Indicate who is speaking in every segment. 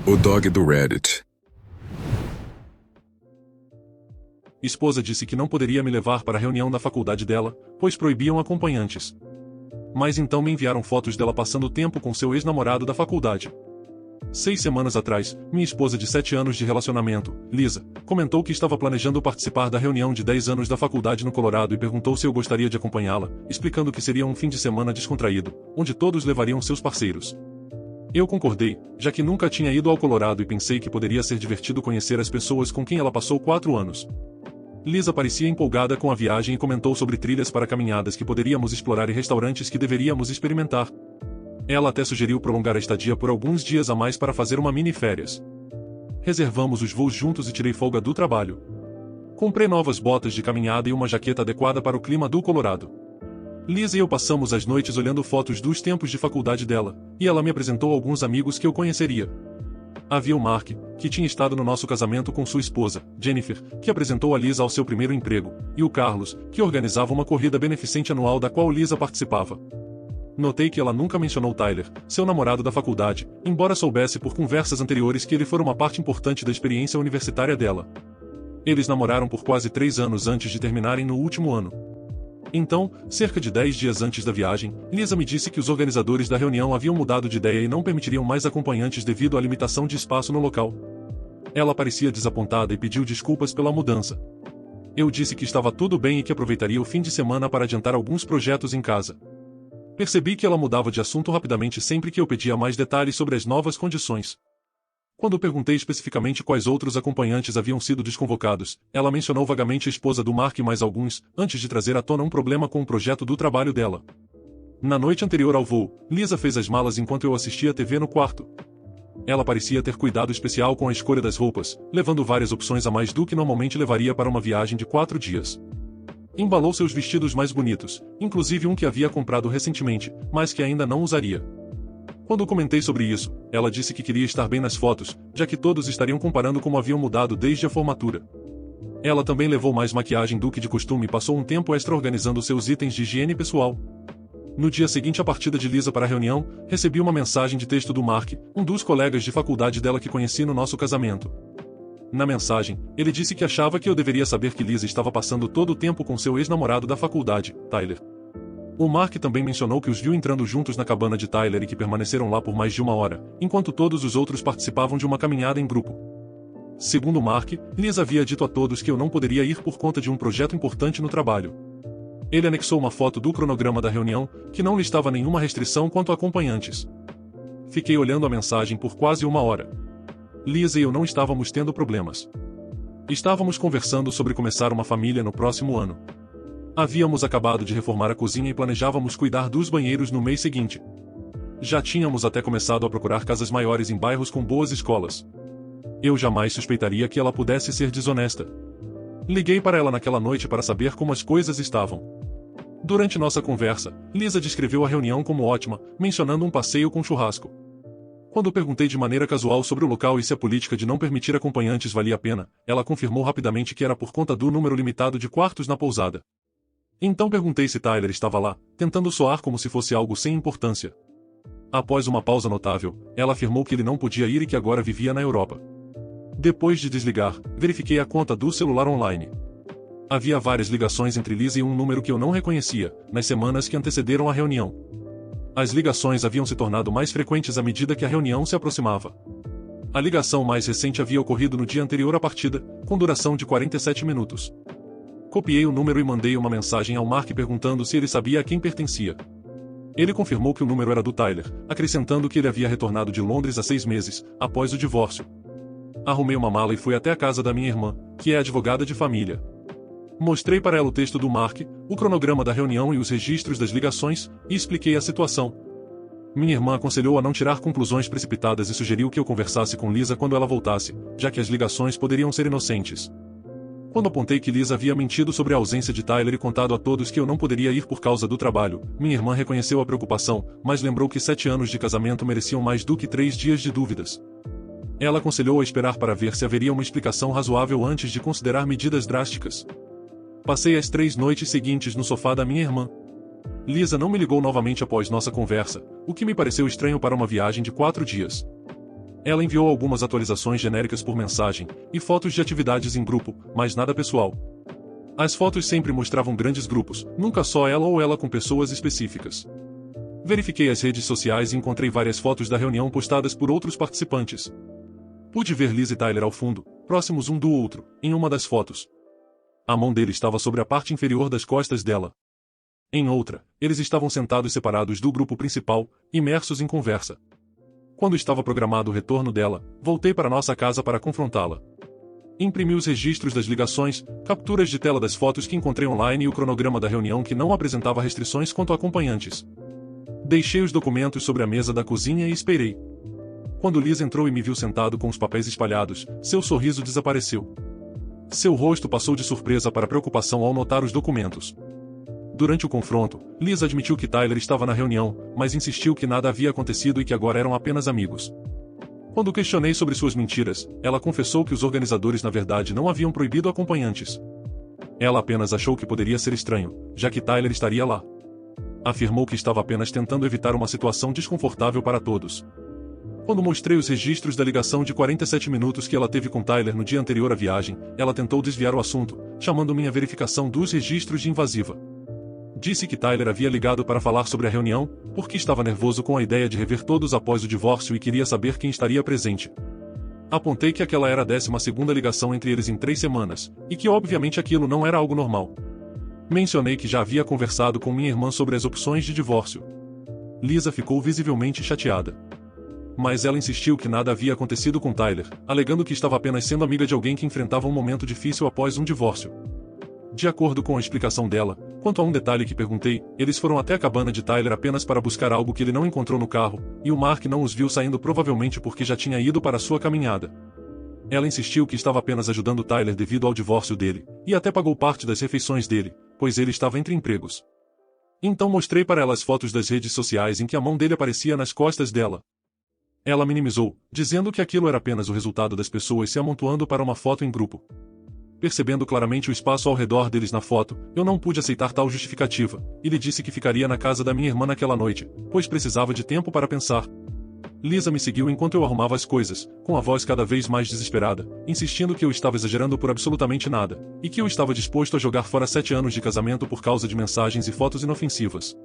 Speaker 1: O dog do Reddit.
Speaker 2: Esposa disse que não poderia me levar para a reunião da faculdade dela, pois proibiam acompanhantes. Mas então me enviaram fotos dela passando tempo com seu ex-namorado da faculdade. 6 semanas atrás, minha esposa de 7 anos de relacionamento, Lisa, comentou que estava planejando participar da reunião de 10 anos da faculdade no Colorado e perguntou se eu gostaria de acompanhá-la, explicando que seria um fim de semana descontraído, onde todos levariam seus parceiros. Eu concordei, já que nunca tinha ido ao Colorado e pensei que poderia ser divertido conhecer as pessoas com quem ela passou 4 anos. Lisa parecia empolgada com a viagem e comentou sobre trilhas para caminhadas que poderíamos explorar e restaurantes que deveríamos experimentar. Ela até sugeriu prolongar a estadia por alguns dias a mais para fazer uma mini-férias. Reservamos os voos juntos e tirei folga do trabalho. Comprei novas botas de caminhada e uma jaqueta adequada para o clima do Colorado. Lisa e eu passamos as noites olhando fotos dos tempos de faculdade dela, e ela me apresentou alguns amigos que eu conheceria. Havia o Mark, que tinha estado no nosso casamento com sua esposa, Jennifer, que apresentou a Lisa ao seu primeiro emprego, e o Carlos, que organizava uma corrida beneficente anual da qual Lisa participava. Notei que ela nunca mencionou Tyler, seu namorado da faculdade, embora soubesse por conversas anteriores que ele fora uma parte importante da experiência universitária dela. Eles namoraram por quase 3 anos antes de terminarem no último ano. Então, cerca de 10 dias antes da viagem, Lisa me disse que os organizadores da reunião haviam mudado de ideia e não permitiriam mais acompanhantes devido à limitação de espaço no local. Ela parecia desapontada e pediu desculpas pela mudança. Eu disse que estava tudo bem e que aproveitaria o fim de semana para adiantar alguns projetos em casa. Percebi que ela mudava de assunto rapidamente sempre que eu pedia mais detalhes sobre as novas condições. Quando perguntei especificamente quais outros acompanhantes haviam sido desconvocados, ela mencionou vagamente a esposa do Mark e mais alguns, antes de trazer à tona um problema com o projeto do trabalho dela. Na noite anterior ao voo, Lisa fez as malas enquanto eu assistia a TV no quarto. Ela parecia ter cuidado especial com a escolha das roupas, levando várias opções a mais do que normalmente levaria para uma viagem de 4 dias. Embalou seus vestidos mais bonitos, inclusive um que havia comprado recentemente, mas que ainda não usaria. Quando comentei sobre isso, ela disse que queria estar bem nas fotos, já que todos estariam comparando como haviam mudado desde a formatura. Ela também levou mais maquiagem do que de costume e passou um tempo extra organizando seus itens de higiene pessoal. No dia seguinte à partida de Lisa para a reunião, recebi uma mensagem de texto do Mark, um dos colegas de faculdade dela que conheci no nosso casamento. Na mensagem, ele disse que achava que eu deveria saber que Lisa estava passando todo o tempo com seu ex-namorado da faculdade, Tyler. O Mark também mencionou que os viu entrando juntos na cabana de Tyler e que permaneceram lá por mais de 1 hora, enquanto todos os outros participavam de uma caminhada em grupo. Segundo Mark, Lisa havia dito a todos que eu não poderia ir por conta de um projeto importante no trabalho. Ele anexou uma foto do cronograma da reunião, que não listava nenhuma restrição quanto a acompanhantes. Fiquei olhando a mensagem por quase 1 hora. Lisa e eu não estávamos tendo problemas. Estávamos conversando sobre começar uma família no próximo ano. Havíamos acabado de reformar a cozinha e planejávamos cuidar dos banheiros no mês seguinte. Já tínhamos até começado a procurar casas maiores em bairros com boas escolas. Eu jamais suspeitaria que ela pudesse ser desonesta. Liguei para ela naquela noite para saber como as coisas estavam. Durante nossa conversa, Lisa descreveu a reunião como ótima, mencionando um passeio com churrasco. Quando perguntei de maneira casual sobre o local e se a política de não permitir acompanhantes valia a pena, ela confirmou rapidamente que era por conta do número limitado de quartos na pousada. Então perguntei se Tyler estava lá, tentando soar como se fosse algo sem importância. Após uma pausa notável, ela afirmou que ele não podia ir e que agora vivia na Europa. Depois de desligar, verifiquei a conta do celular online. Havia várias ligações entre Lisa e um número que eu não reconhecia, nas semanas que antecederam a reunião. As ligações haviam se tornado mais frequentes à medida que a reunião se aproximava. A ligação mais recente havia ocorrido no dia anterior à partida, com duração de 47 minutos. Copiei o número e mandei uma mensagem ao Mark perguntando se ele sabia a quem pertencia. Ele confirmou que o número era do Tyler, acrescentando que ele havia retornado de Londres há 6 meses, após o divórcio. Arrumei uma mala e fui até a casa da minha irmã, que é advogada de família. Mostrei para ela o texto do Mark, o cronograma da reunião e os registros das ligações, e expliquei a situação. Minha irmã aconselhou a não tirar conclusões precipitadas e sugeriu que eu conversasse com Lisa quando ela voltasse, já que as ligações poderiam ser inocentes. Quando apontei que Lisa havia mentido sobre a ausência de Tyler e contado a todos que eu não poderia ir por causa do trabalho, minha irmã reconheceu a preocupação, mas lembrou que 7 anos de casamento mereciam mais do que 3 dias de dúvidas. Ela aconselhou a esperar para ver se haveria uma explicação razoável antes de considerar medidas drásticas. Passei as 3 noites seguintes no sofá da minha irmã. Lisa não me ligou novamente após nossa conversa, o que me pareceu estranho para uma viagem de 4 dias. Ela enviou algumas atualizações genéricas por mensagem, e fotos de atividades em grupo, mas nada pessoal. As fotos sempre mostravam grandes grupos, nunca só ela ou ela com pessoas específicas. Verifiquei as redes sociais e encontrei várias fotos da reunião postadas por outros participantes. Pude ver Liz e Tyler ao fundo, próximos um do outro, em uma das fotos. A mão dele estava sobre a parte inferior das costas dela. Em outra, eles estavam sentados separados do grupo principal, imersos em conversa. Quando estava programado o retorno dela, voltei para nossa casa para confrontá-la. Imprimi os registros das ligações, capturas de tela das fotos que encontrei online e o cronograma da reunião que não apresentava restrições quanto a acompanhantes. Deixei os documentos sobre a mesa da cozinha e esperei. Quando Liz entrou e me viu sentado com os papéis espalhados, seu sorriso desapareceu. Seu rosto passou de surpresa para preocupação ao notar os documentos. Durante o confronto, Liz admitiu que Tyler estava na reunião, mas insistiu que nada havia acontecido e que agora eram apenas amigos. Quando questionei sobre suas mentiras, ela confessou que os organizadores na verdade não haviam proibido acompanhantes. Ela apenas achou que poderia ser estranho, já que Tyler estaria lá. Afirmou que estava apenas tentando evitar uma situação desconfortável para todos. Quando mostrei os registros da ligação de 47 minutos que ela teve com Tyler no dia anterior à viagem, ela tentou desviar o assunto, chamando minha verificação dos registros de invasiva. Disse que Tyler havia ligado para falar sobre a reunião, porque estava nervoso com a ideia de rever todos após o divórcio e queria saber quem estaria presente. Apontei que aquela era a 12ª ligação entre eles em 3 semanas, e que obviamente aquilo não era algo normal. Mencionei que já havia conversado com minha irmã sobre as opções de divórcio. Lisa ficou visivelmente chateada. Mas ela insistiu que nada havia acontecido com Tyler, alegando que estava apenas sendo amiga de alguém que enfrentava um momento difícil após um divórcio. De acordo com a explicação dela, quanto a um detalhe que perguntei, eles foram até a cabana de Tyler apenas para buscar algo que ele não encontrou no carro, e o Mark não os viu saindo provavelmente porque já tinha ido para sua caminhada. Ela insistiu que estava apenas ajudando Tyler devido ao divórcio dele, e até pagou parte das refeições dele, pois ele estava entre empregos. Então mostrei para ela as fotos das redes sociais em que a mão dele aparecia nas costas dela. Ela minimizou, dizendo que aquilo era apenas o resultado das pessoas se amontoando para uma foto em grupo. Percebendo claramente o espaço ao redor deles na foto, eu não pude aceitar tal justificativa, e lhe disse que ficaria na casa da minha irmã naquela noite, pois precisava de tempo para pensar. Lisa me seguiu enquanto eu arrumava as coisas, com a voz cada vez mais desesperada, insistindo que eu estava exagerando por absolutamente nada, e que eu estava disposto a jogar fora 7 anos de casamento por causa de mensagens e fotos inofensivas.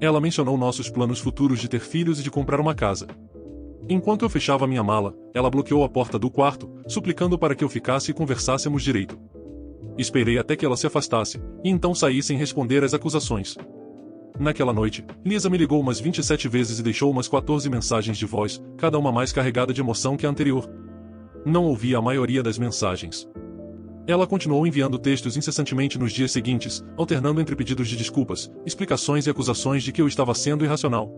Speaker 2: Ela mencionou nossos planos futuros de ter filhos e de comprar uma casa. Enquanto eu fechava minha mala, ela bloqueou a porta do quarto, suplicando para que eu ficasse e conversássemos direito. Esperei até que ela se afastasse, e então saí sem responder às acusações. Naquela noite, Lisa me ligou umas 27 vezes e deixou umas 14 mensagens de voz, cada uma mais carregada de emoção que a anterior. Não ouvi a maioria das mensagens. Ela continuou enviando textos incessantemente nos dias seguintes, alternando entre pedidos de desculpas, explicações e acusações de que eu estava sendo irracional.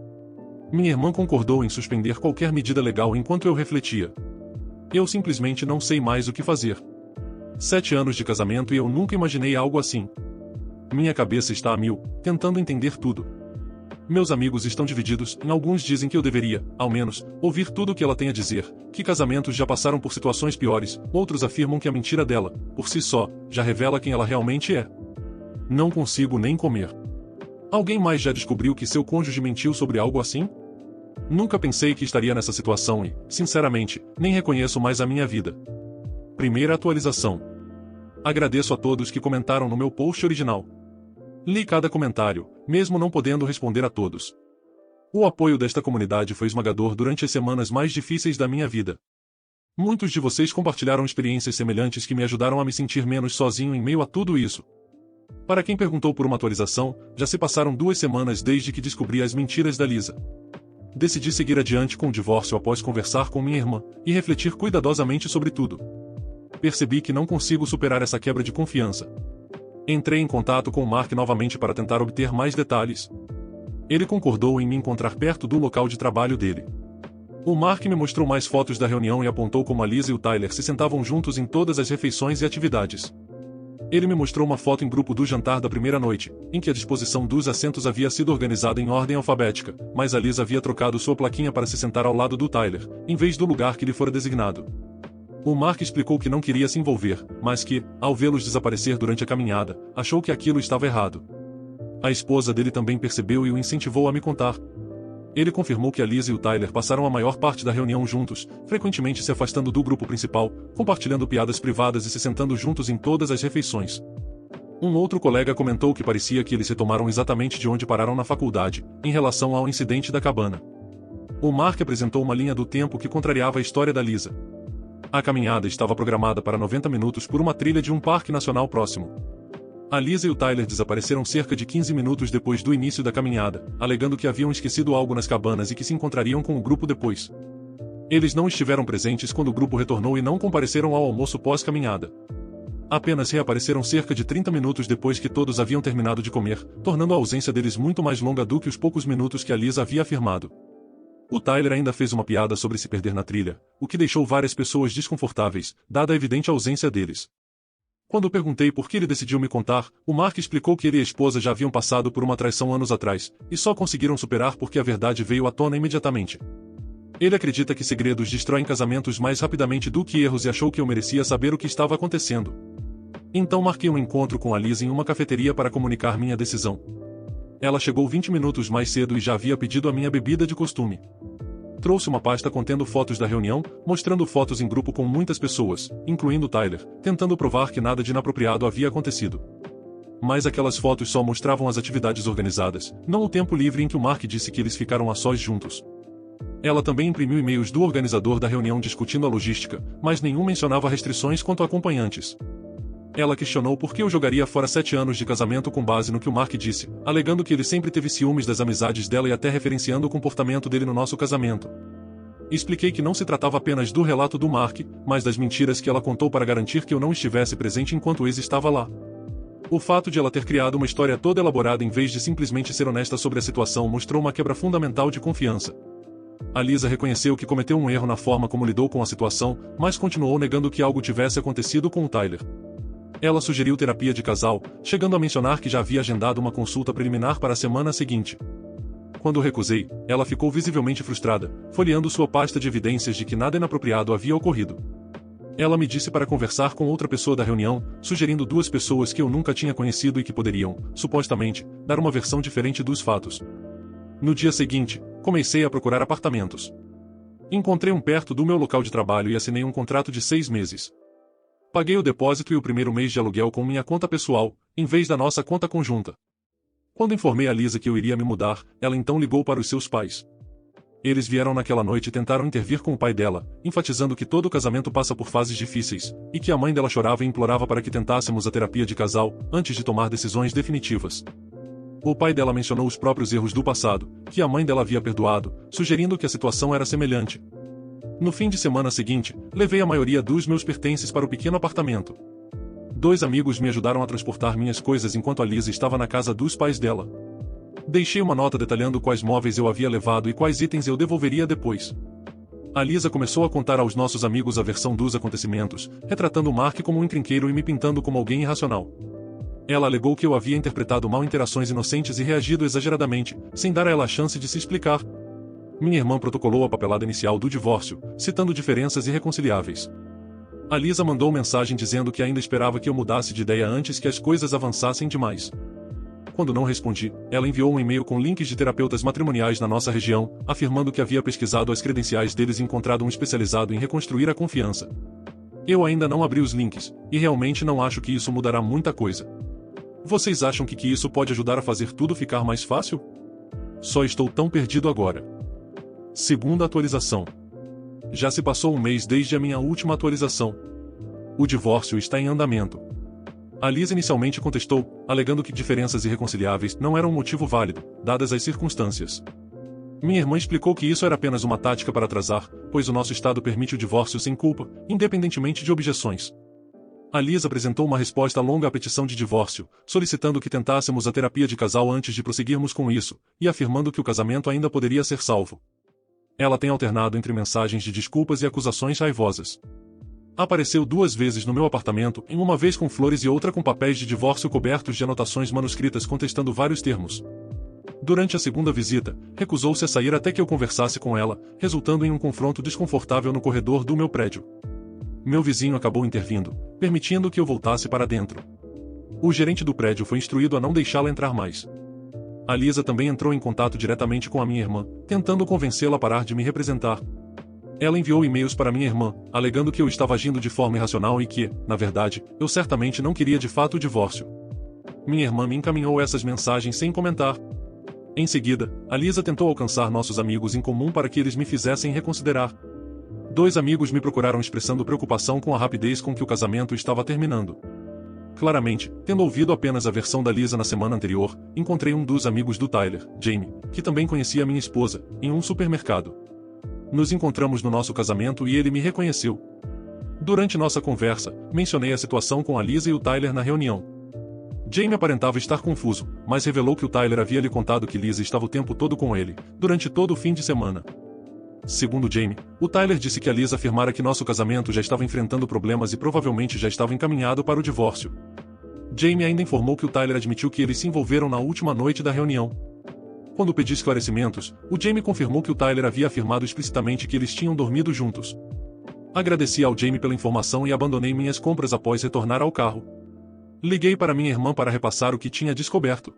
Speaker 2: Minha irmã concordou em suspender qualquer medida legal enquanto eu refletia. Eu simplesmente não sei mais o que fazer. 7 anos de casamento e eu nunca imaginei algo assim. Minha cabeça está a mil, tentando entender tudo. Meus amigos estão divididos, e alguns dizem que eu deveria, ao menos, ouvir tudo o que ela tem a dizer, que casamentos já passaram por situações piores, outros afirmam que a mentira dela, por si só, já revela quem ela realmente é. Não consigo nem comer. Alguém mais já descobriu que seu cônjuge mentiu sobre algo assim? Nunca pensei que estaria nessa situação e, sinceramente, nem reconheço mais a minha vida. Primeira atualização. Agradeço a todos que comentaram no meu post original. Li cada comentário, mesmo não podendo responder a todos. O apoio desta comunidade foi esmagador durante as semanas mais difíceis da minha vida. Muitos de vocês compartilharam experiências semelhantes que me ajudaram a me sentir menos sozinho em meio a tudo isso. Para quem perguntou por uma atualização, já se passaram 2 semanas desde que descobri as mentiras da Lisa. Decidi seguir adiante com o divórcio após conversar com minha irmã e refletir cuidadosamente sobre tudo. Percebi que não consigo superar essa quebra de confiança. Entrei em contato com o Mark novamente para tentar obter mais detalhes. Ele concordou em me encontrar perto do local de trabalho dele. O Mark me mostrou mais fotos da reunião e apontou como a Lisa e o Tyler se sentavam juntos em todas as refeições e atividades. Ele me mostrou uma foto em grupo do jantar da primeira noite, em que a disposição dos assentos havia sido organizada em ordem alfabética, mas a Lisa havia trocado sua plaquinha para se sentar ao lado do Tyler, em vez do lugar que lhe fora designado. O Mark explicou que não queria se envolver, mas que, ao vê-los desaparecer durante a caminhada, achou que aquilo estava errado. A esposa dele também percebeu e o incentivou a me contar. Ele confirmou que a Lisa e o Tyler passaram a maior parte da reunião juntos, frequentemente se afastando do grupo principal, compartilhando piadas privadas e se sentando juntos em todas as refeições. Um outro colega comentou que parecia que eles retomaram exatamente de onde pararam na faculdade, em relação ao incidente da cabana. O Mark apresentou uma linha do tempo que contrariava a história da Lisa. A caminhada estava programada para 90 minutos por uma trilha de um parque nacional próximo. A Lisa e o Tyler desapareceram cerca de 15 minutos depois do início da caminhada, alegando que haviam esquecido algo nas cabanas e que se encontrariam com o grupo depois. Eles não estiveram presentes quando o grupo retornou e não compareceram ao almoço pós-caminhada. Apenas reapareceram cerca de 30 minutos depois que todos haviam terminado de comer, tornando a ausência deles muito mais longa do que os poucos minutos que a Lisa havia afirmado. O Tyler ainda fez uma piada sobre se perder na trilha, o que deixou várias pessoas desconfortáveis, dada a evidente ausência deles. Quando perguntei por que ele decidiu me contar, o Mark explicou que ele e a esposa já haviam passado por uma traição anos atrás, e só conseguiram superar porque a verdade veio à tona imediatamente. Ele acredita que segredos destroem casamentos mais rapidamente do que erros e achou que eu merecia saber o que estava acontecendo. Então marquei um encontro com a Lisa em uma cafeteria para comunicar minha decisão. Ela chegou 20 minutos mais cedo e já havia pedido a minha bebida de costume. Trouxe uma pasta contendo fotos da reunião, mostrando fotos em grupo com muitas pessoas, incluindo Tyler, tentando provar que nada de inapropriado havia acontecido. Mas aquelas fotos só mostravam as atividades organizadas, não o tempo livre em que o Mark disse que eles ficaram a sós juntos. Ela também imprimiu e-mails do organizador da reunião discutindo a logística, mas nenhum mencionava restrições quanto a acompanhantes. Ela questionou por que eu jogaria fora 7 anos de casamento com base no que o Mark disse, alegando que ele sempre teve ciúmes das amizades dela e até referenciando o comportamento dele no nosso casamento. Expliquei que não se tratava apenas do relato do Mark, mas das mentiras que ela contou para garantir que eu não estivesse presente enquanto Ace estava lá. O fato de ela ter criado uma história toda elaborada em vez de simplesmente ser honesta sobre a situação mostrou uma quebra fundamental de confiança. A Lisa reconheceu que cometeu um erro na forma como lidou com a situação, mas continuou negando que algo tivesse acontecido com o Tyler. Ela sugeriu terapia de casal, chegando a mencionar que já havia agendado uma consulta preliminar para a semana seguinte. Quando recusei, ela ficou visivelmente frustrada, folheando sua pasta de evidências de que nada inapropriado havia ocorrido. Ela me disse para conversar com outra pessoa da reunião, sugerindo 2 pessoas que eu nunca tinha conhecido e que poderiam, supostamente, dar uma versão diferente dos fatos. No dia seguinte, comecei a procurar apartamentos. Encontrei um perto do meu local de trabalho e assinei um contrato de 6 meses. Paguei o depósito e o primeiro mês de aluguel com minha conta pessoal, em vez da nossa conta conjunta. Quando informei a Lisa que eu iria me mudar, ela então ligou para os seus pais. Eles vieram naquela noite e tentaram intervir com o pai dela, enfatizando que todo casamento passa por fases difíceis, e que a mãe dela chorava e implorava para que tentássemos a terapia de casal, antes de tomar decisões definitivas. O pai dela mencionou os próprios erros do passado, que a mãe dela havia perdoado, sugerindo que a situação era semelhante. No fim de semana seguinte, levei a maioria dos meus pertences para o pequeno apartamento. 2 amigos me ajudaram a transportar minhas coisas enquanto a Lisa estava na casa dos pais dela. Deixei uma nota detalhando quais móveis eu havia levado e quais itens eu devolveria depois. A Lisa começou a contar aos nossos amigos a versão dos acontecimentos, retratando o Mark como um encrenqueiro e me pintando como alguém irracional. Ela alegou que eu havia interpretado mal interações inocentes e reagido exageradamente, sem dar a ela a chance de se explicar. Minha irmã protocolou a papelada inicial do divórcio, citando diferenças irreconciliáveis. A Lisa mandou mensagem dizendo que ainda esperava que eu mudasse de ideia antes que as coisas avançassem demais. Quando não respondi, ela enviou um e-mail com links de terapeutas matrimoniais na nossa região, afirmando que havia pesquisado as credenciais deles e encontrado um especializado em reconstruir a confiança. Eu ainda não abri os links, e realmente não acho que isso mudará muita coisa. Vocês acham que isso pode ajudar a fazer tudo ficar mais fácil? Só estou tão perdido agora. Segunda atualização. Já se passou um mês desde a minha última atualização. O divórcio está em andamento. A Lisa inicialmente contestou, alegando que diferenças irreconciliáveis não eram um motivo válido, dadas as circunstâncias. Minha irmã explicou que isso era apenas uma tática para atrasar, pois o nosso estado permite o divórcio sem culpa, independentemente de objeções. A Lisa apresentou uma resposta longa à petição de divórcio, solicitando que tentássemos a terapia de casal antes de prosseguirmos com isso, e afirmando que o casamento ainda poderia ser salvo. Ela tem alternado entre mensagens de desculpas e acusações raivosas. Apareceu 2 vezes no meu apartamento, em uma vez com flores e outra com papéis de divórcio cobertos de anotações manuscritas contestando vários termos. Durante a segunda visita, recusou-se a sair até que eu conversasse com ela, resultando em um confronto desconfortável no corredor do meu prédio. Meu vizinho acabou intervindo, permitindo que eu voltasse para dentro. O gerente do prédio foi instruído a não deixá-la entrar mais. A Lisa também entrou em contato diretamente com a minha irmã, tentando convencê-la a parar de me representar. Ela enviou e-mails para minha irmã, alegando que eu estava agindo de forma irracional e que, na verdade, eu certamente não queria de fato o divórcio. Minha irmã me encaminhou essas mensagens sem comentar. Em seguida, a Lisa tentou alcançar nossos amigos em comum para que eles me fizessem reconsiderar. 2 amigos me procuraram expressando preocupação com a rapidez com que o casamento estava terminando. Claramente, tendo ouvido apenas a versão da Lisa na semana anterior, encontrei um dos amigos do Tyler, Jamie, que também conhecia minha esposa, em um supermercado. Nos encontramos no nosso casamento e ele me reconheceu. Durante nossa conversa, mencionei a situação com a Lisa e o Tyler na reunião. Jamie aparentava estar confuso, mas revelou que o Tyler havia lhe contado que Lisa estava o tempo todo com ele, durante todo o fim de semana. Segundo Jamie, o Tyler disse que a Lisa afirmara que nosso casamento já estava enfrentando problemas e provavelmente já estava encaminhado para o divórcio. Jamie ainda informou que o Tyler admitiu que eles se envolveram na última noite da reunião. Quando pedi esclarecimentos, o Jamie confirmou que o Tyler havia afirmado explicitamente que eles tinham dormido juntos. Agradeci ao Jamie pela informação e abandonei minhas compras após retornar ao carro. Liguei para minha irmã para repassar o que tinha descoberto.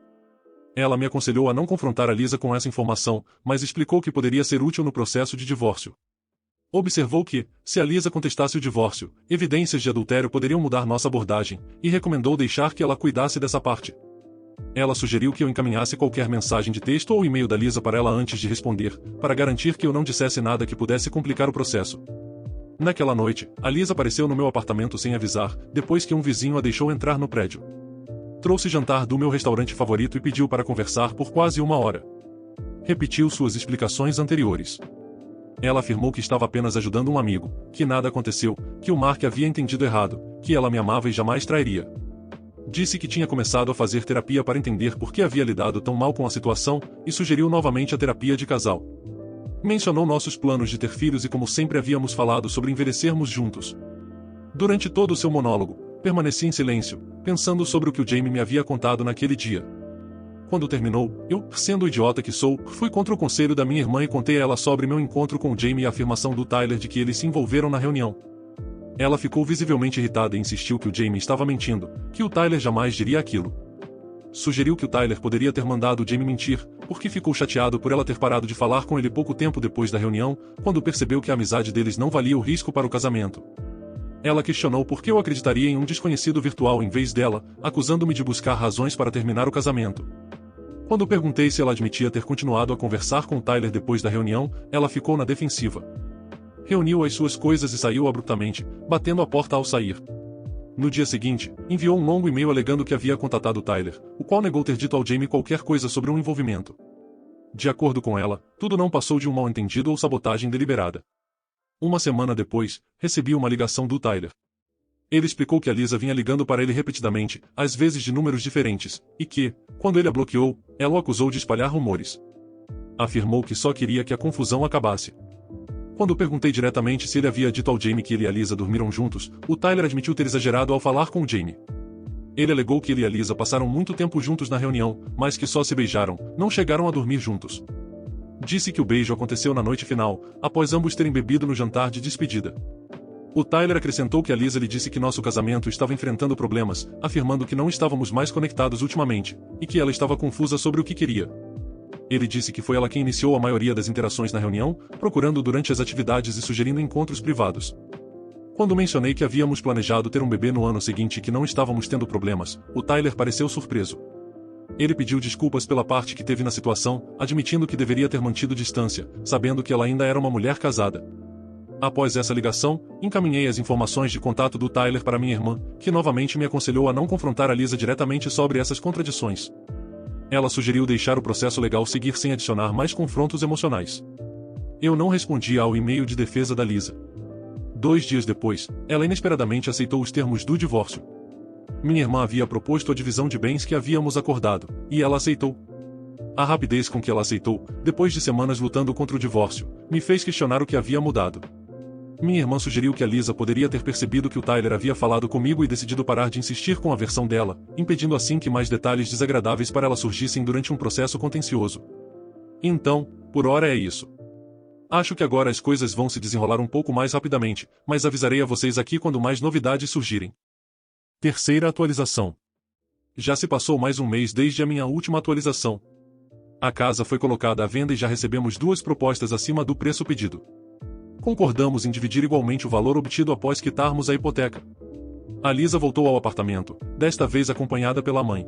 Speaker 2: Ela me aconselhou a não confrontar a Lisa com essa informação, mas explicou que poderia ser útil no processo de divórcio. Observou que, se a Lisa contestasse o divórcio, evidências de adultério poderiam mudar nossa abordagem, e recomendou deixar que ela cuidasse dessa parte. Ela sugeriu que eu encaminhasse qualquer mensagem de texto ou e-mail da Lisa para ela antes de responder, para garantir que eu não dissesse nada que pudesse complicar o processo. Naquela noite, a Lisa apareceu no meu apartamento sem avisar, depois que um vizinho a deixou entrar no prédio. Trouxe jantar do meu restaurante favorito e pediu para conversar por quase 1 hora. Repetiu suas explicações anteriores. Ela afirmou que estava apenas ajudando um amigo, que nada aconteceu, que o Mark havia entendido errado, que ela me amava e jamais trairia. Disse que tinha começado a fazer terapia para entender por que havia lidado tão mal com a situação, e sugeriu novamente a terapia de casal. Mencionou nossos planos de ter filhos e como sempre havíamos falado sobre envelhecermos juntos. Durante todo o seu monólogo, permaneci em silêncio, pensando sobre o que o Jamie me havia contado naquele dia. Quando terminou, eu, sendo o idiota que sou, fui contra o conselho da minha irmã e contei a ela sobre meu encontro com o Jamie e a afirmação do Tyler de que eles se envolveram na reunião. Ela ficou visivelmente irritada e insistiu que o Jamie estava mentindo, que o Tyler jamais diria aquilo. Sugeriu que o Tyler poderia ter mandado o Jamie mentir, porque ficou chateado por ela ter parado de falar com ele pouco tempo depois da reunião, quando percebeu que a amizade deles não valia o risco para o casamento. Ela questionou por que eu acreditaria em um desconhecido virtual em vez dela, acusando-me de buscar razões para terminar o casamento. Quando perguntei se ela admitia ter continuado a conversar com o Tyler depois da reunião, ela ficou na defensiva. Reuniu as suas coisas e saiu abruptamente, batendo a porta ao sair. No dia seguinte, enviou um longo e-mail alegando que havia contatado Tyler, o qual negou ter dito ao Jamie qualquer coisa sobre um envolvimento. De acordo com ela, tudo não passou de um mal-entendido ou sabotagem deliberada. 1 semana depois, recebi uma ligação do Tyler. Ele explicou que a Lisa vinha ligando para ele repetidamente, às vezes de números diferentes, e que, quando ele a bloqueou, ela o acusou de espalhar rumores. Afirmou que só queria que a confusão acabasse. Quando perguntei diretamente se ele havia dito ao Jamie que ele e a Lisa dormiram juntos, o Tyler admitiu ter exagerado ao falar com o Jamie. Ele alegou que ele e a Lisa passaram muito tempo juntos na reunião, mas que só se beijaram, não chegaram a dormir juntos. Disse que o beijo aconteceu na noite final, após ambos terem bebido no jantar de despedida. O Tyler acrescentou que a Lisa lhe disse que nosso casamento estava enfrentando problemas, afirmando que não estávamos mais conectados ultimamente, e que ela estava confusa sobre o que queria. Ele disse que foi ela quem iniciou a maioria das interações na reunião, procurando durante as atividades e sugerindo encontros privados. Quando mencionei que havíamos planejado ter um bebê no ano seguinte e que não estávamos tendo problemas, o Tyler pareceu surpreso. Ele pediu desculpas pela parte que teve na situação, admitindo que deveria ter mantido distância, sabendo que ela ainda era uma mulher casada. Após essa ligação, encaminhei as informações de contato do Tyler para minha irmã, que novamente me aconselhou a não confrontar a Lisa diretamente sobre essas contradições. Ela sugeriu deixar o processo legal seguir sem adicionar mais confrontos emocionais. Eu não respondi ao e-mail de defesa da Lisa. 2 dias depois, ela inesperadamente aceitou os termos do divórcio. Minha irmã havia proposto a divisão de bens que havíamos acordado, e ela aceitou. A rapidez com que ela aceitou, depois de semanas lutando contra o divórcio, me fez questionar o que havia mudado. Minha irmã sugeriu que a Lisa poderia ter percebido que o Tyler havia falado comigo e decidido parar de insistir com a versão dela, impedindo assim que mais detalhes desagradáveis para ela surgissem durante um processo contencioso. Então, por hora é isso. Acho que agora as coisas vão se desenrolar um pouco mais rapidamente, mas avisarei a vocês aqui quando mais novidades surgirem. Terceira atualização. Já se passou mais um mês desde a minha última atualização. A casa foi colocada à venda e já recebemos 2 propostas acima do preço pedido. Concordamos em dividir igualmente o valor obtido após quitarmos a hipoteca. A Lisa voltou ao apartamento, desta vez acompanhada pela mãe.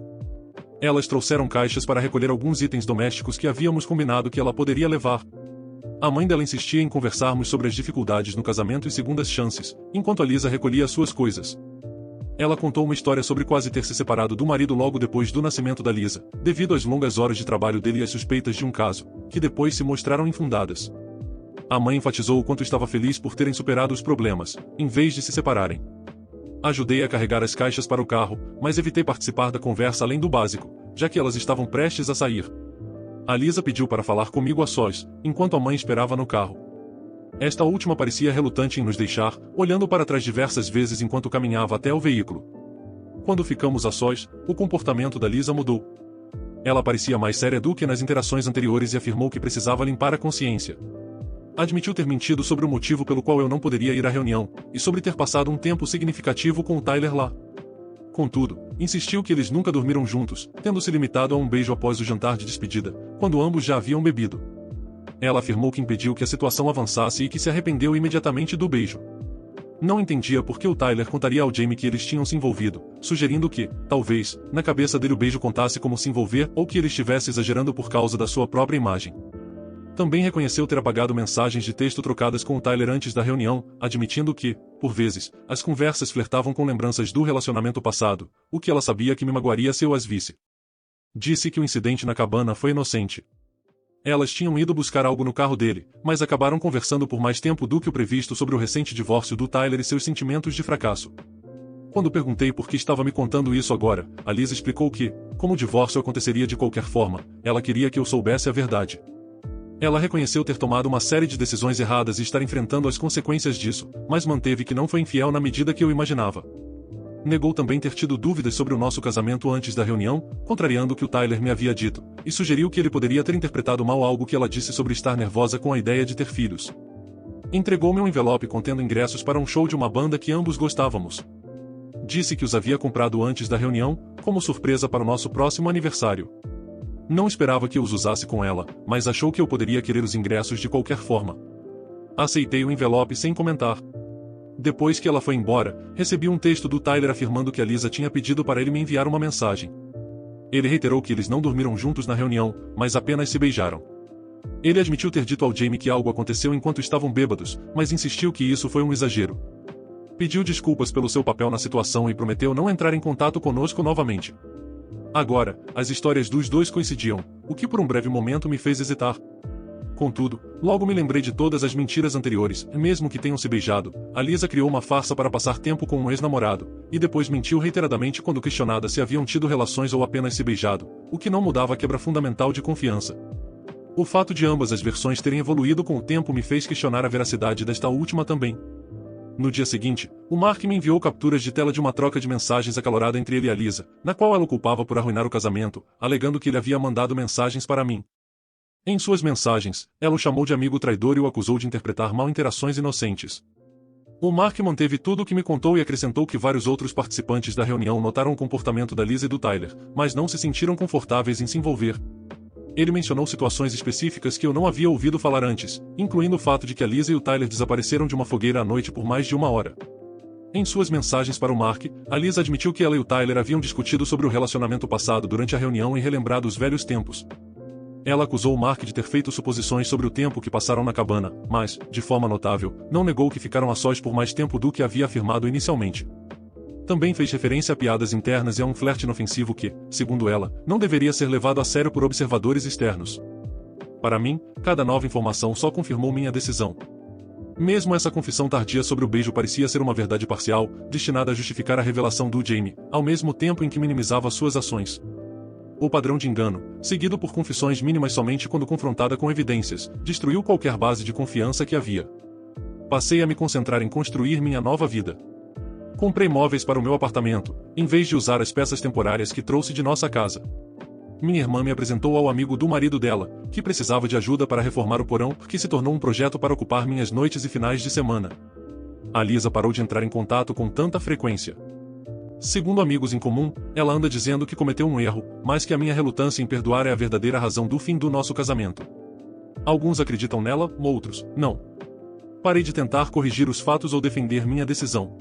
Speaker 2: Elas trouxeram caixas para recolher alguns itens domésticos que havíamos combinado que ela poderia levar. A mãe dela insistia em conversarmos sobre as dificuldades no casamento e segundas chances, enquanto a Lisa recolhia suas coisas. Ela contou uma história sobre quase ter se separado do marido logo depois do nascimento da Lisa, devido às longas horas de trabalho dele e às suspeitas de um caso, que depois se mostraram infundadas. A mãe enfatizou o quanto estava feliz por terem superado os problemas, em vez de se separarem. Ajudei a carregar as caixas para o carro, mas evitei participar da conversa além do básico, já que elas estavam prestes a sair. A Lisa pediu para falar comigo a sós, enquanto a mãe esperava no carro. Esta última parecia relutante em nos deixar, olhando para trás diversas vezes enquanto caminhava até o veículo. Quando ficamos a sós, o comportamento da Lisa mudou. Ela parecia mais séria do que nas interações anteriores e afirmou que precisava limpar a consciência. Admitiu ter mentido sobre o motivo pelo qual eu não poderia ir à reunião, e sobre ter passado um tempo significativo com o Tyler lá. Contudo, insistiu que eles nunca dormiram juntos, tendo se limitado a um beijo após o jantar de despedida, quando ambos já haviam bebido. Ela afirmou que impediu que a situação avançasse e que se arrependeu imediatamente do beijo. Não entendia por que o Tyler contaria ao Jamie que eles tinham se envolvido, sugerindo que, talvez, na cabeça dele o beijo contasse como se envolver ou que ele estivesse exagerando por causa da sua própria imagem. Também reconheceu ter apagado mensagens de texto trocadas com o Tyler antes da reunião, admitindo que, por vezes, as conversas flertavam com lembranças do relacionamento passado, o que ela sabia que me magoaria se eu as visse. Disse que o incidente na cabana foi inocente. Elas tinham ido buscar algo no carro dele, mas acabaram conversando por mais tempo do que o previsto sobre o recente divórcio do Tyler e seus sentimentos de fracasso. Quando perguntei por que estava me contando isso agora, a Lisa explicou que, como o divórcio aconteceria de qualquer forma, ela queria que eu soubesse a verdade. Ela reconheceu ter tomado uma série de decisões erradas e estar enfrentando as consequências disso, mas manteve que não foi infiel na medida que eu imaginava. Negou também ter tido dúvidas sobre o nosso casamento antes da reunião, contrariando o que o Tyler me havia dito, e sugeriu que ele poderia ter interpretado mal algo que ela disse sobre estar nervosa com a ideia de ter filhos. Entregou-me um envelope contendo ingressos para um show de uma banda que ambos gostávamos. Disse que os havia comprado antes da reunião, como surpresa para o nosso próximo aniversário. Não esperava que eu os usasse com ela, mas achou que eu poderia querer os ingressos de qualquer forma. Aceitei o envelope sem comentar. Depois que ela foi embora, recebi um texto do Tyler afirmando que a Lisa tinha pedido para ele me enviar uma mensagem. Ele reiterou que eles não dormiram juntos na reunião, mas apenas se beijaram. Ele admitiu ter dito ao Jamie que algo aconteceu enquanto estavam bêbados, mas insistiu que isso foi um exagero. Pediu desculpas pelo seu papel na situação e prometeu não entrar em contato conosco novamente. Agora, as histórias dos dois coincidiam, o que por um breve momento me fez hesitar. Contudo, logo me lembrei de todas as mentiras anteriores, e mesmo que tenham se beijado, a Lisa criou uma farsa para passar tempo com um ex-namorado, e depois mentiu reiteradamente quando questionada se haviam tido relações ou apenas se beijado, o que não mudava a quebra fundamental de confiança. O fato de ambas as versões terem evoluído com o tempo me fez questionar a veracidade desta última também. No dia seguinte, o Mark me enviou capturas de tela de uma troca de mensagens acalorada entre ele e a Lisa, na qual ela o culpava por arruinar o casamento, alegando que ele havia mandado mensagens para mim. Em suas mensagens, ela o chamou de amigo traidor e o acusou de interpretar mal interações inocentes. O Mark manteve tudo o que me contou e acrescentou que vários outros participantes da reunião notaram o comportamento da Lisa e do Tyler, mas não se sentiram confortáveis em se envolver. Ele mencionou situações específicas que eu não havia ouvido falar antes, incluindo o fato de que a Lisa e o Tyler desapareceram de uma fogueira à noite por mais de 1 hora. Em suas mensagens para o Mark, a Lisa admitiu que ela e o Tyler haviam discutido sobre o relacionamento passado durante a reunião e relembrado os velhos tempos. Ela acusou o Mark de ter feito suposições sobre o tempo que passaram na cabana, mas, de forma notável, não negou que ficaram a sós por mais tempo do que havia afirmado inicialmente. Também fez referência a piadas internas e a um flerte inofensivo que, segundo ela, não deveria ser levado a sério por observadores externos. Para mim, cada nova informação só confirmou minha decisão. Mesmo essa confissão tardia sobre o beijo parecia ser uma verdade parcial, destinada a justificar a revelação do Jamie, ao mesmo tempo em que minimizava suas ações. O padrão de engano, seguido por confissões mínimas somente quando confrontada com evidências, destruiu qualquer base de confiança que havia. Passei a me concentrar em construir minha nova vida. Comprei móveis para o meu apartamento, em vez de usar as peças temporárias que trouxe de nossa casa. Minha irmã me apresentou ao amigo do marido dela, que precisava de ajuda para reformar o porão, que se tornou um projeto para ocupar minhas noites e finais de semana. A Lisa parou de entrar em contato com tanta frequência. Segundo amigos em comum, ela anda dizendo que cometeu um erro, mas que a minha relutância em perdoar é a verdadeira razão do fim do nosso casamento. Alguns acreditam nela, outros, não. Parei de tentar corrigir os fatos ou defender minha decisão.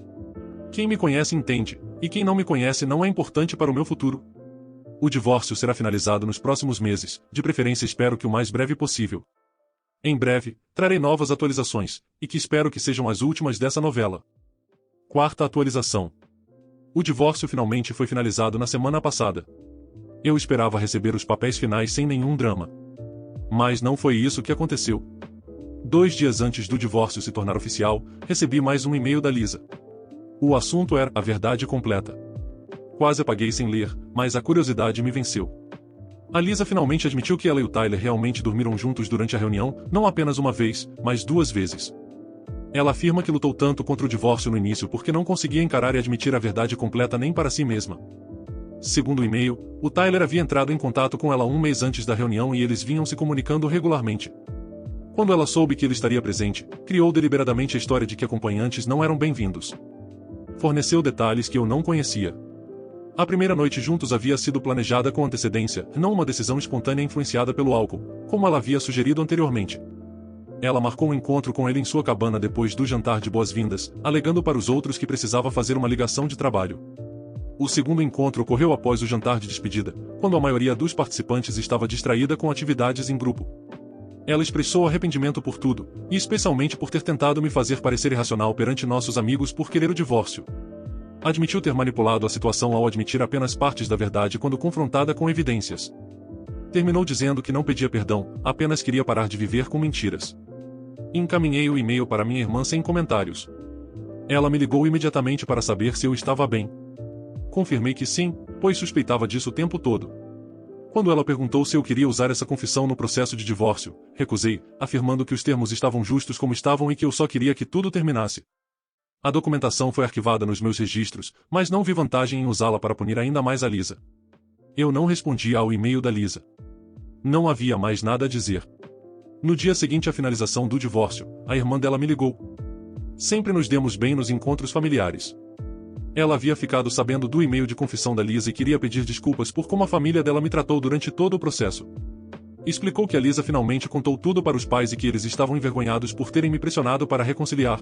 Speaker 2: Quem me conhece entende, e quem não me conhece não é importante para o meu futuro. O divórcio será finalizado nos próximos meses, de preferência espero que o mais breve possível. Em breve, trarei novas atualizações, e que espero que sejam as últimas dessa novela. Quarta atualização. O divórcio finalmente foi finalizado na semana passada. Eu esperava receber os papéis finais sem nenhum drama. Mas não foi isso que aconteceu. 2 dias antes do divórcio se tornar oficial, recebi mais um e-mail da Lisa. O assunto era a verdade completa. Quase apaguei sem ler, mas a curiosidade me venceu. A Lisa finalmente admitiu que ela e o Tyler realmente dormiram juntos durante a reunião, não apenas uma vez, mas 2 vezes. Ela afirma que lutou tanto contra o divórcio no início porque não conseguia encarar e admitir a verdade completa nem para si mesma. Segundo o e-mail, o Tyler havia entrado em contato com ela 1 mês antes da reunião e eles vinham se comunicando regularmente. Quando ela soube que ele estaria presente, criou deliberadamente a história de que acompanhantes não eram bem-vindos. Forneceu detalhes que eu não conhecia. A primeira noite juntos havia sido planejada com antecedência, não uma decisão espontânea influenciada pelo álcool, como ela havia sugerido anteriormente. Ela marcou um encontro com ele em sua cabana depois do jantar de boas-vindas, alegando para os outros que precisava fazer uma ligação de trabalho. O segundo encontro ocorreu após o jantar de despedida, quando a maioria dos participantes estava distraída com atividades em grupo. Ela expressou arrependimento por tudo, e especialmente por ter tentado me fazer parecer irracional perante nossos amigos por querer o divórcio. Admitiu ter manipulado a situação ao admitir apenas partes da verdade quando confrontada com evidências. Terminou dizendo que não pedia perdão, apenas queria parar de viver com mentiras. Encaminhei o e-mail para minha irmã sem comentários. Ela me ligou imediatamente para saber se eu estava bem. Confirmei que sim, pois suspeitava disso o tempo todo. Quando ela perguntou se eu queria usar essa confissão no processo de divórcio, recusei, afirmando que os termos estavam justos como estavam e que eu só queria que tudo terminasse. A documentação foi arquivada nos meus registros, mas não vi vantagem em usá-la para punir ainda mais a Lisa. Eu não respondi ao e-mail da Lisa. Não havia mais nada a dizer. No dia seguinte à finalização do divórcio, a irmã dela me ligou. Sempre nos demos bem nos encontros familiares. Ela havia ficado sabendo do e-mail de confissão da Lisa e queria pedir desculpas por como a família dela me tratou durante todo o processo. Explicou que a Lisa finalmente contou tudo para os pais e que eles estavam envergonhados por terem me pressionado para reconciliar.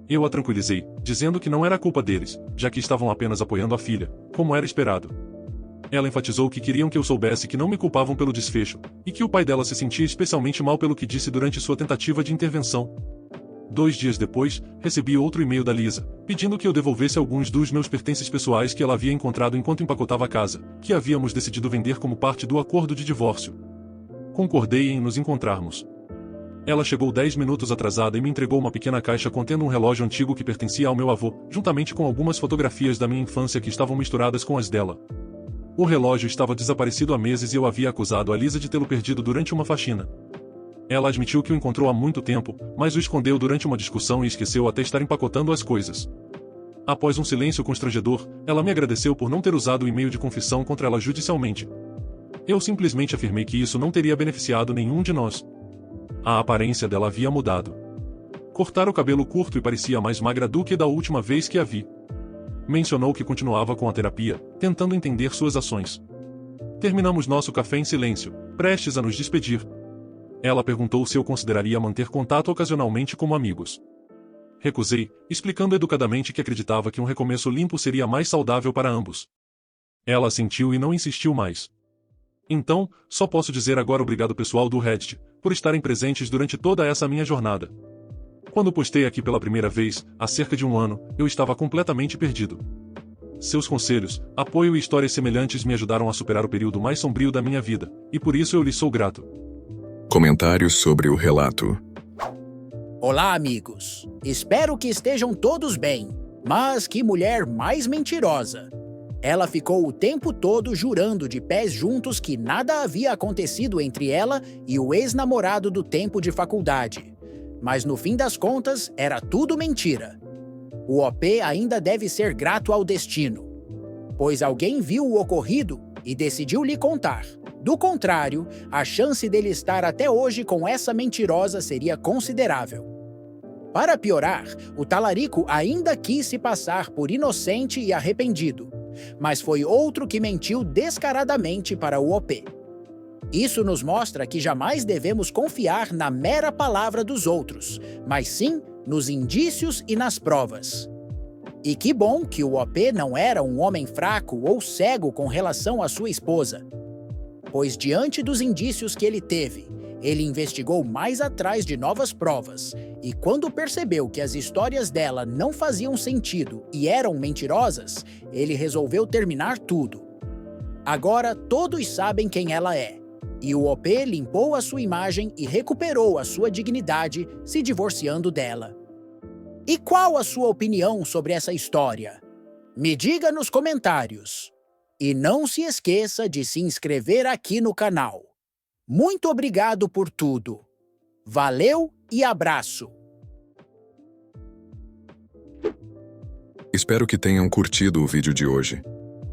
Speaker 2: Eu a tranquilizei, dizendo que não era culpa deles, já que estavam apenas apoiando a filha, como era esperado. Ela enfatizou que queriam que eu soubesse que não me culpavam pelo desfecho, e que o pai dela se sentia especialmente mal pelo que disse durante sua tentativa de intervenção. 2 dias depois, recebi outro e-mail da Lisa, pedindo que eu devolvesse alguns dos meus pertences pessoais que ela havia encontrado enquanto empacotava a casa, que havíamos decidido vender como parte do acordo de divórcio. Concordei em nos encontrarmos. Ela chegou 10 minutos atrasada e me entregou uma pequena caixa contendo um relógio antigo que pertencia ao meu avô, juntamente com algumas fotografias da minha infância que estavam misturadas com as dela. O relógio estava desaparecido há meses e eu havia acusado a Lisa de tê-lo perdido durante uma faxina. Ela admitiu que o encontrou há muito tempo, mas o escondeu durante uma discussão e esqueceu até estar empacotando as coisas. Após um silêncio constrangedor, ela me agradeceu por não ter usado o e-mail de confissão contra ela judicialmente. Eu simplesmente afirmei que isso não teria beneficiado nenhum de nós. A aparência dela havia mudado. Cortara o cabelo curto e parecia mais magra do que da última vez que a vi. Mencionou que continuava com a terapia, tentando entender suas ações. Terminamos nosso café em silêncio, prestes a nos despedir. Ela perguntou se eu consideraria manter contato ocasionalmente como amigos. Recusei, explicando educadamente que acreditava que um recomeço limpo seria mais saudável para ambos. Ela assentiu e não insistiu mais. Então, só posso dizer agora obrigado pessoal do Reddit, por estarem presentes durante toda essa minha jornada. Quando postei aqui pela primeira vez, há cerca de 1 ano, eu estava completamente perdido. Seus conselhos, apoio e histórias semelhantes me ajudaram a superar o período mais sombrio da minha vida, e por isso eu lhes sou grato.
Speaker 1: Comentários sobre o relato.
Speaker 3: Olá, amigos. Espero que estejam todos bem. Mas que mulher mais mentirosa. Ela ficou o tempo todo jurando de pés juntos que nada havia acontecido entre ela e o ex-namorado do tempo de faculdade. Mas no fim das contas, era tudo mentira. O OP ainda deve ser grato ao destino, pois alguém viu o ocorrido e decidiu lhe contar. Do contrário, a chance dele estar até hoje com essa mentirosa seria considerável. Para piorar, o talarico ainda quis se passar por inocente e arrependido, mas foi outro que mentiu descaradamente para o OP. Isso nos mostra que jamais devemos confiar na mera palavra dos outros, mas sim nos indícios e nas provas. E que bom que o OP não era um homem fraco ou cego com relação à sua esposa, pois diante dos indícios que ele teve, ele investigou mais atrás de novas provas, e quando percebeu que as histórias dela não faziam sentido e eram mentirosas, ele resolveu terminar tudo. Agora todos sabem quem ela é, e o OP limpou a sua imagem e recuperou a sua dignidade, se divorciando dela. E qual a sua opinião sobre essa história? Me diga nos comentários. E não se esqueça de se inscrever aqui no canal. Muito obrigado por tudo. Valeu e abraço!
Speaker 1: Espero que tenham curtido o vídeo de hoje.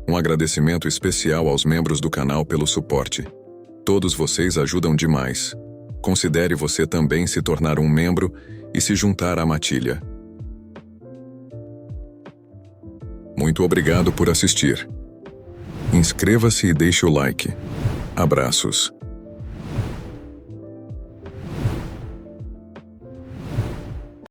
Speaker 1: Um agradecimento especial aos membros do canal pelo suporte. Todos vocês ajudam demais. Considere você também se tornar um membro e se juntar à matilha. Muito obrigado por assistir. Inscreva-se e deixe o like. Abraços.